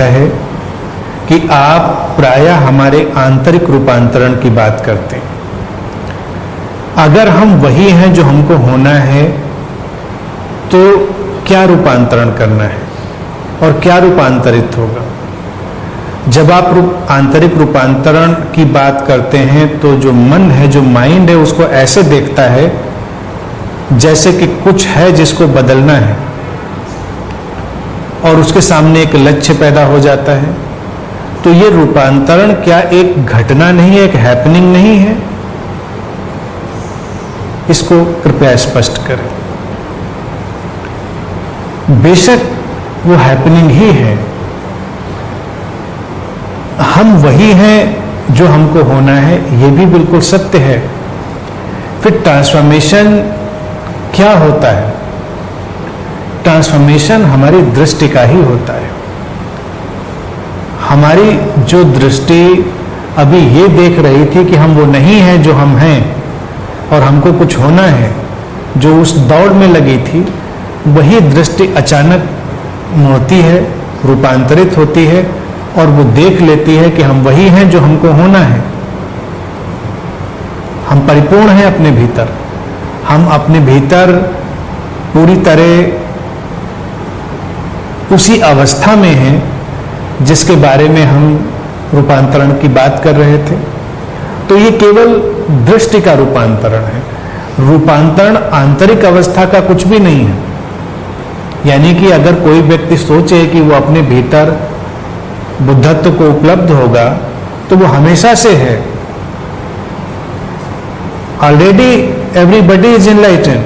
है कि आप प्रायः हमारे आंतरिक रूपांतरण की बात करते हैं। अगर हम वही हैं जो हमको होना है, तो क्या रूपांतरण करना है और क्या रूपांतरित होगा? जब आप आंतरिक रूपांतरण की बात करते हैं तो जो मन है, जो माइंड है, उसको ऐसे देखता है जैसे कि कुछ है जिसको बदलना है और उसके सामने एक लक्ष्य पैदा हो जाता है। तो ये रूपांतरण क्या एक घटना नहीं है, एक हैपनिंग नहीं है? इसको कृपया स्पष्ट करें। बेशक वो हैपनिंग ही है, हम वही हैं जो हमको होना है, ये भी बिल्कुल सत्य है। फिर ट्रांसफॉर्मेशन क्या होता है? ट्रांसफॉर्मेशन हमारी दृष्टि का ही होता है। हमारी जो दृष्टि अभी ये देख रही थी कि हम वो नहीं हैं जो हम हैं और हमको कुछ होना है, जो उस दौड़ में लगी थी, वही दृष्टि अचानक मुड़ती है, रूपांतरित होती है और वो देख लेती है कि हम वही हैं जो हमको होना है। हम परिपूर्ण हैं अपने भीतर, हम अपने भीतर पूरी तरह उसी अवस्था में हैं जिसके बारे में हम रूपांतरण की बात कर रहे थे। तो ये केवल दृष्टि का रूपांतरण है। रूपांतरण आंतरिक अवस्था का कुछ भी नहीं है। यानी कि अगर कोई व्यक्ति सोचे कि वो अपने भीतर बुद्धत्व को उपलब्ध होगा, तो वो हमेशा से है। Already everybody is enlightened.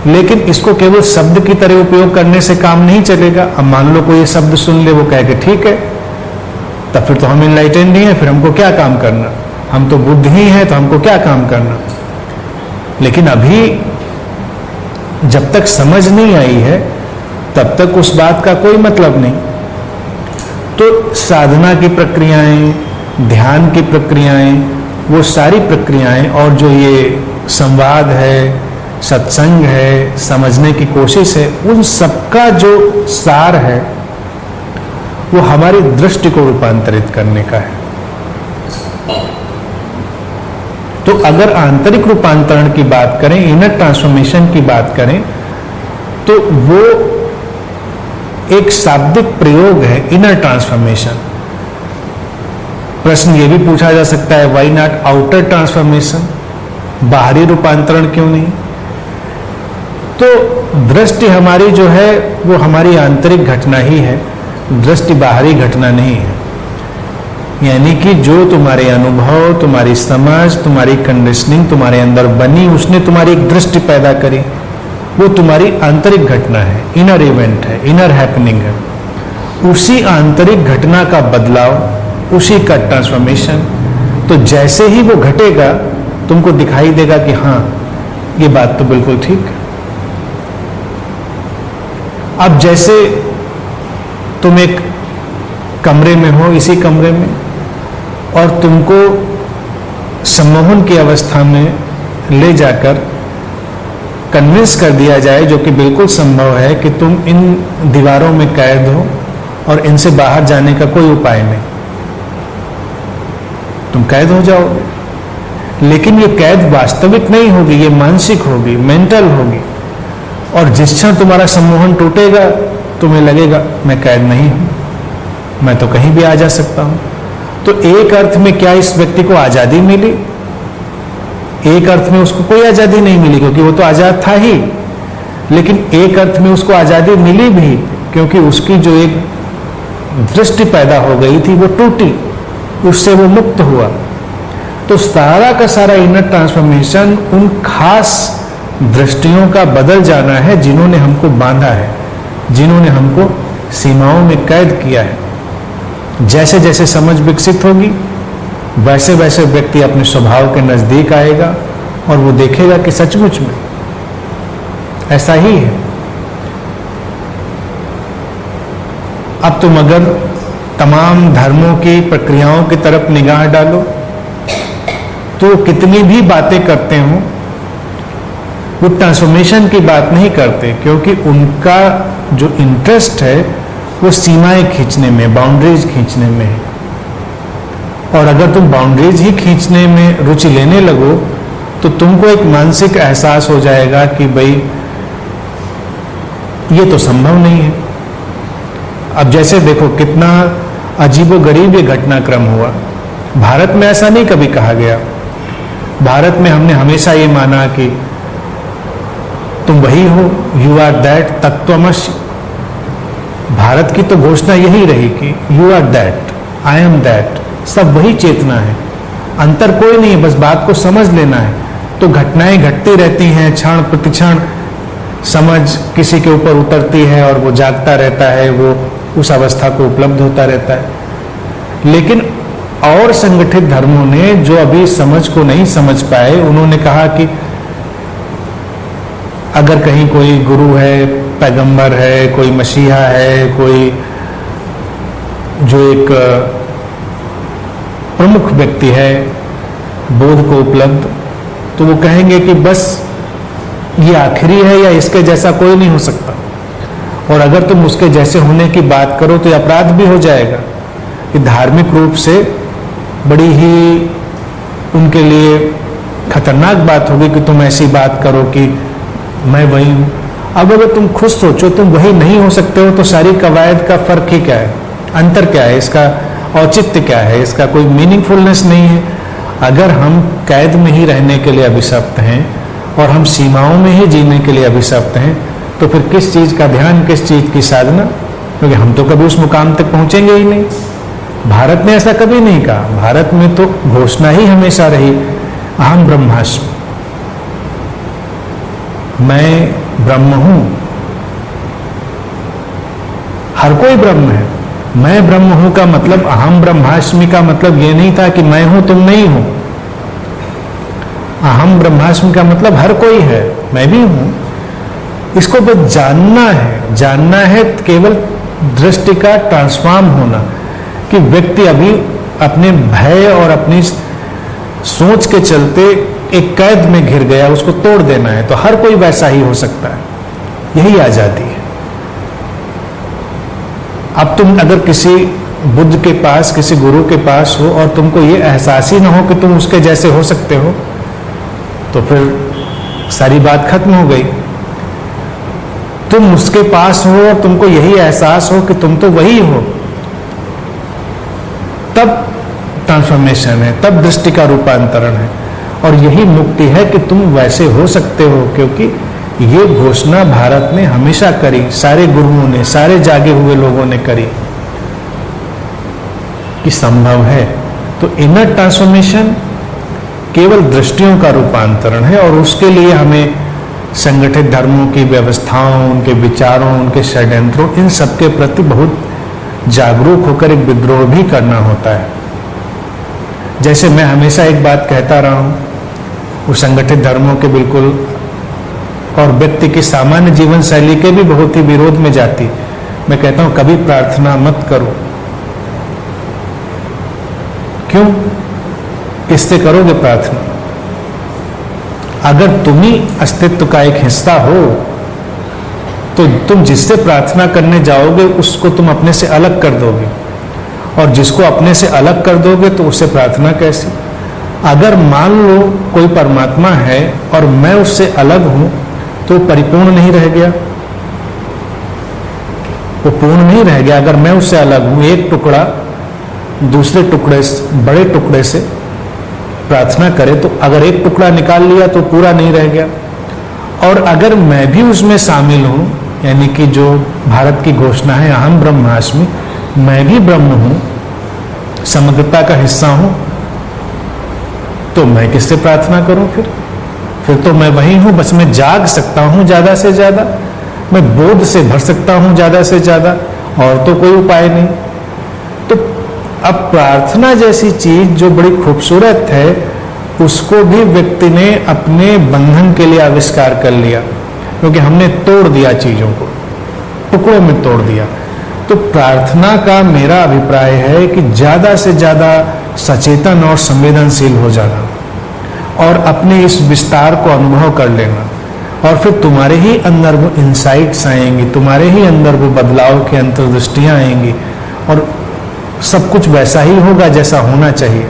लेकिन इसको केवल शब्द की तरह उपयोग करने से काम नहीं चलेगा। अब मान लो कोई शब्द सुन ले, वो कहे कि ठीक है, तब फिर तो हम एनलाइटेंड ही हैं, फिर हमको क्या काम करना? हम तो बुद्ध ही हैं, तो हमको क्या काम करना? लेकिन अभी जब तक समझ नहीं आई है, तब तक उस बात का कोई मतलब नहीं। तो साधना की प्रक्रियाएं, ध्यान की प्रक्रियाएं, वो सारी प्रक्रियाएं और जो ये संवाद है, सत्संग है, समझने की कोशिश है, उन सबका जो सार है वो हमारी दृष्टि को रूपांतरित करने का है। तो अगर आंतरिक रूपांतरण की बात करें, इनर ट्रांसफॉर्मेशन की बात करें, तो वो एक शाब्दिक प्रयोग है, इनर ट्रांसफॉर्मेशन। प्रश्न ये भी पूछा जा सकता है, व्हाई नॉट आउटर ट्रांसफॉर्मेशन? बाहरी रूपांतरण क्यों नहीं? तो दृष्टि हमारी जो है वो हमारी आंतरिक घटना ही है, दृष्टि बाहरी घटना नहीं है। यानी कि जो तुम्हारे अनुभव, तुम्हारी समझ, तुम्हारी कंडीशनिंग तुम्हारे अंदर बनी, उसने तुम्हारी एक दृष्टि पैदा करी, वो तुम्हारी आंतरिक घटना है, इनर इवेंट है, इनर हैपनिंग है। उसी आंतरिक घटना का बदलाव, उसी का ट्रांसफॉर्मेशन। तो जैसे ही वो घटेगा, तुमको दिखाई देगा कि हाँ, ये बात तो बिल्कुल ठीक है। अब जैसे तुम एक कमरे में हो, इसी कमरे में, और तुमको सम्मोहन की अवस्था में ले जाकर कन्विंस कर दिया जाए, जो कि बिल्कुल संभव है कि तुम इन दीवारों में कैद हो और इनसे बाहर जाने का कोई उपाय नहीं, तुम कैद हो जाओगे। लेकिन ये कैद वास्तविक नहीं होगी, ये मानसिक होगी, मेंटल होगी। और जिस क्षण तुम्हारा सम्मोहन टूटेगा, तुम्हें लगेगा मैं कैद नहीं हूं, मैं तो कहीं भी आ जा सकता हूं। तो एक अर्थ में क्या इस व्यक्ति को आजादी मिली? एक अर्थ में उसको कोई आजादी नहीं मिली, क्योंकि वो तो आजाद था ही। लेकिन एक अर्थ में उसको आजादी मिली भी, क्योंकि उसकी जो एक दृष्टि पैदा हो गई थी वो टूटी, उससे वो मुक्त हुआ। तो सारा का सारा इनर ट्रांसफॉर्मेशन उन खास दृष्टियों का बदल जाना है जिन्होंने हमको बांधा है, जिन्होंने हमको सीमाओं में कैद किया है। जैसे जैसे समझ विकसित होगी, वैसे वैसे व्यक्ति अपने स्वभाव के नजदीक आएगा और वो देखेगा कि सचमुच में ऐसा ही है। अब तुम अगर तमाम धर्मों की प्रक्रियाओं की तरफ निगाह डालो, तो कितनी भी बातें करते हो, वो ट्रांसफॉर्मेशन की बात नहीं करते, क्योंकि उनका जो इंटरेस्ट है वो सीमाएं खींचने में, बाउंड्रीज खींचने में है। और अगर तुम बाउंड्रीज ही खींचने में रुचि लेने लगो तो तुमको एक मानसिक एहसास हो जाएगा कि भाई ये तो संभव नहीं है। अब जैसे देखो कितना अजीबोगरीब ये घटनाक्रम हुआ। भारत में ऐसा नहीं कभी कहा गया। भारत में हमने हमेशा ये माना कि तुम वही हो, यू आर दैट, तत्त्वमसि। भारत की तो घोषणा यही रही कि you are that, I am that, सब वही चेतना है, अंतर कोई नहीं, बस बात को समझ लेना है। तो घटनाएं घटती रहती हैं, क्षण प्रतिक्षण समझ किसी के ऊपर उतरती है और वो जागता रहता है, वो उस अवस्था को उपलब्ध होता रहता है। लेकिन और संगठित धर्मों ने जो अभी समझ को नहीं समझ पाए, उन्होंने कहा कि अगर कहीं कोई गुरु है, पैगंबर है, कोई मसीहा है, कोई जो एक प्रमुख व्यक्ति है बोध को उपलब्ध, तो वो कहेंगे कि बस ये आखिरी है या इसके जैसा कोई नहीं हो सकता। और अगर तुम उसके जैसे होने की बात करो तो ये अपराध भी हो जाएगा। कि धार्मिक रूप से बड़ी ही उनके लिए खतरनाक बात होगी कि तुम ऐसी बात करो कि मैं वही हूं। अब अगर तुम खुद सोचो तुम वही नहीं हो सकते हो तो सारी कवायद का फर्क ही क्या है, अंतर क्या है, इसका औचित्य क्या है, इसका कोई मीनिंगफुलनेस नहीं है। अगर हम कैद में ही रहने के लिए अभिशप्त हैं और हम सीमाओं में ही जीने के लिए अभिशप्त हैं तो फिर किस चीज का ध्यान, किस चीज की साधना, क्योंकि हम तो कभी उस मुकाम तक पहुंचेंगे ही नहीं। भारत ने ऐसा कभी नहीं कहा। भारत में तो घोषणा ही हमेशा रही अहम ब्रह्मास्मि, मैं ब्रह्म हूं। हर कोई ब्रह्म है। मैं ब्रह्म हूं का मतलब, अहम ब्रह्मास्मि का मतलब यह नहीं था कि मैं हूं तुम नहीं हो। अहम ब्रह्मास्मि का मतलब हर कोई है, मैं भी हूं। इसको बस जानना है केवल दृष्टि का ट्रांसफॉर्म होना, कि व्यक्ति अभी अपने भय और अपनी सोच के चलते एक कैद में घिर गया, उसको तोड़ देना है। तो हर कोई वैसा ही हो सकता है, यही आजादी है। अब तुम अगर किसी बुद्ध के पास, किसी गुरु के पास हो और तुमको ये एहसास ही ना हो कि तुम उसके जैसे हो सकते हो, तो फिर सारी बात खत्म हो गई। तुम उसके पास हो और तुमको यही एहसास हो कि तुम तो वही हो, तब ट्रांसफॉर्मेशन है, तब दृष्टि का रूपांतरण है। और यही मुक्ति है कि तुम वैसे हो सकते हो, क्योंकि ये घोषणा भारत ने हमेशा करी, सारे गुरुओं ने, सारे जागे हुए लोगों ने करी कि संभव है। तो इनर ट्रांसफॉर्मेशन केवल दृष्टियों का रूपांतरण है और उसके लिए हमें संगठित धर्मों की व्यवस्थाओं, उनके विचारों, उनके षड्यंत्रों, इन सबके प्रति बहुत जागरूक होकर एक विद्रोह भी करना होता है। जैसे मैं हमेशा एक बात कहता रहा हूं, वो संगठित धर्मों के बिल्कुल और व्यक्ति की सामान्य जीवन शैली के भी बहुत ही विरोध में जाती। मैं कहता हूं कभी प्रार्थना मत करो। क्यों? किससे करोगे प्रार्थना? अगर तुम ही अस्तित्व का एक हिस्सा हो तो तुम जिससे प्रार्थना करने जाओगे उसको तुम अपने से अलग कर दोगे, और जिसको अपने से अलग कर दोगे तो उससे प्रार्थना कैसी? अगर मान लो कोई परमात्मा है और मैं उससे अलग हूं तो परिपूर्ण नहीं रह गया, वो पूर्ण नहीं रह गया। अगर मैं उससे अलग हूं, एक टुकड़ा दूसरे टुकड़े से, बड़े टुकड़े से प्रार्थना करे तो अगर एक टुकड़ा निकाल लिया तो पूरा नहीं रह गया। और अगर मैं भी उसमें शामिल हूं, यानी कि जो भारत की घोषणा है अहम ब्रह्मास्मि, मैं भी ब्रह्म हूं, समग्रता का हिस्सा हूं, तो मैं किससे प्रार्थना करूं? फिर तो मैं वही हूं, बस मैं जाग सकता हूं ज्यादा से ज्यादा, मैं बोध से भर सकता हूं ज्यादा से ज्यादा, और तो कोई उपाय नहीं। तो अब प्रार्थना जैसी चीज जो बड़ी खूबसूरत है, उसको भी व्यक्ति ने अपने बंधन के लिए आविष्कार कर लिया, क्योंकि हमने तोड़ दिया, चीजों को टुकड़ों में तोड़ दिया। तो प्रार्थना का मेरा अभिप्राय है कि ज्यादा से ज्यादा सचेतन और संवेदनशील हो जाना और अपने इस विस्तार को अनुभव कर लेना। और फिर तुम्हारे ही अंदर वो इंसाइट्स आएंगे, तुम्हारे ही अंदर वो बदलाव की अंतर्दृष्टियां आएंगी और सब कुछ वैसा ही होगा जैसा होना चाहिए,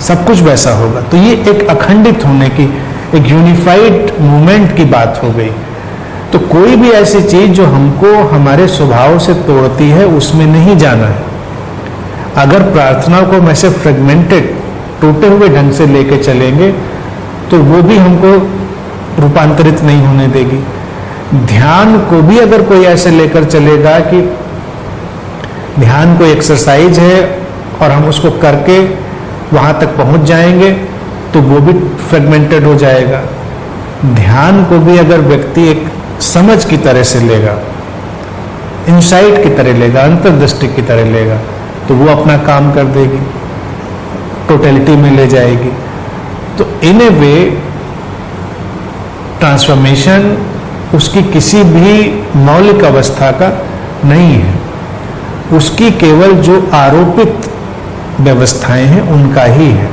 सब कुछ वैसा होगा। तो ये एक अखंडित होने की, एक यूनिफाइड मूवमेंट की बात हो गई। तो कोई भी ऐसी चीज जो हमको हमारे स्वभाव से तोड़ती है उसमें नहीं जाना है। अगर प्रार्थना को हम ऐसे फ्रेगमेंटेड, टूटे हुए ढंग से लेके चलेंगे तो वो भी हमको रूपांतरित नहीं होने देगी। ध्यान को भी अगर कोई ऐसे लेकर चलेगा कि ध्यान कोई एक्सरसाइज है और हम उसको करके वहां तक पहुंच जाएंगे तो वो भी फ्रेगमेंटेड हो जाएगा। ध्यान को भी अगर व्यक्ति एक समझ की तरह से लेगा, इंसाइट की तरह लेगा, अंतर्दृष्टि की तरह लेगा, तो वो अपना काम कर देगी, टोटलिटी में ले जाएगी। तो इन ए वे ट्रांसफॉर्मेशन उसकी किसी भी मौलिक अवस्था का नहीं है, उसकी केवल जो आरोपित व्यवस्थाएं हैं उनका ही है।